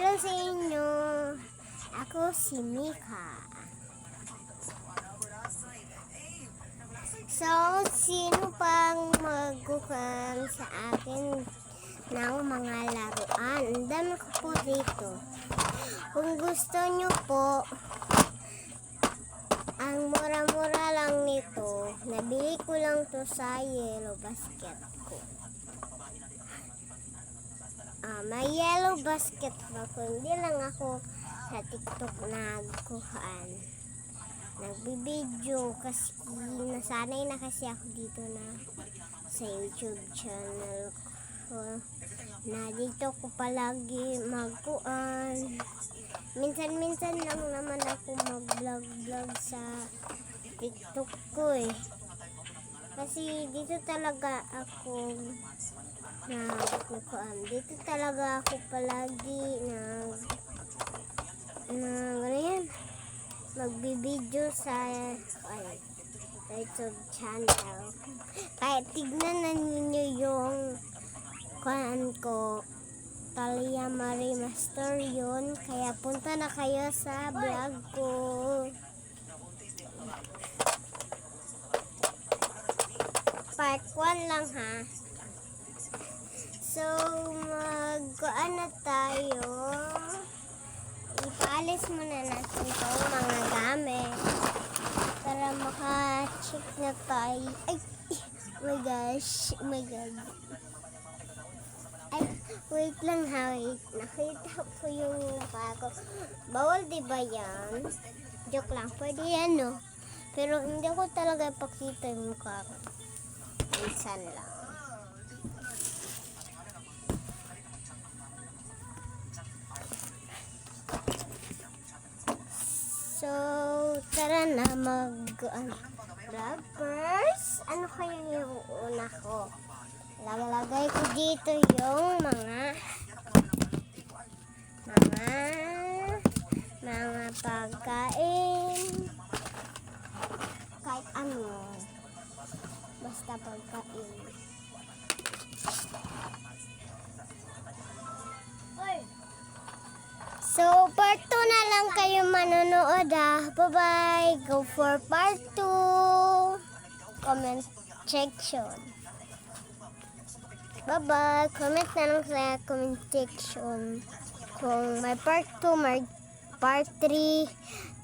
Hello sa inyo. Ako si Mika. So, sino pang magkukan sa akin ng mga laruan? Ang dami ko po dito. Kung gusto nyo po, ang mura-mura lang nito, nabili ko lang to sa Yellow Basket ko. May Yellow Basket ba ko? Hindi lang ako sa TikTok nagbibideo kasi nasanay na kasi ako dito na sa YouTube channel ko na dito ko palagi magkuan. Minsan lang naman ako mag-vlog sa TikTok ko kasi dito talaga ako dito talaga ako palagi magbibideo sa YouTube channel. Kahit tignan na ninyo yung kuan ko, Talia Marie Master yun. Kaya punta na kayo sa vlog ko. Part 1 lang ha. So, mag-kuan na tayo. Ipaalis muna natin itong mga gamit para maka-check na tayo. Ay! Oh my gosh! Oh my god! Ay! Wait lang ha! Wait! Nakita ko yung mukha ko. Bawal diba yan? Joke lang. Pwede yan no? Pero hindi ko talaga ipakita yung mukha ko. Minsan lang. So, tara na mag-rubbers. Ano kaya yung una ko? Lalagay ko dito yung mga pagkain. Kahit ano. Basta pagkain. So, part 2 na lang kayo manonood Bye-bye. Go for part 2. Comment section. Bye-bye. Comment na lang sa comment section. Kung may part 2, may part 3.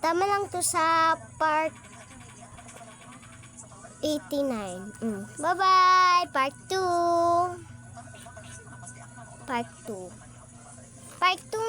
Tama lang to sa part 89. Bye-bye. Part 2. Part 2. Part 2.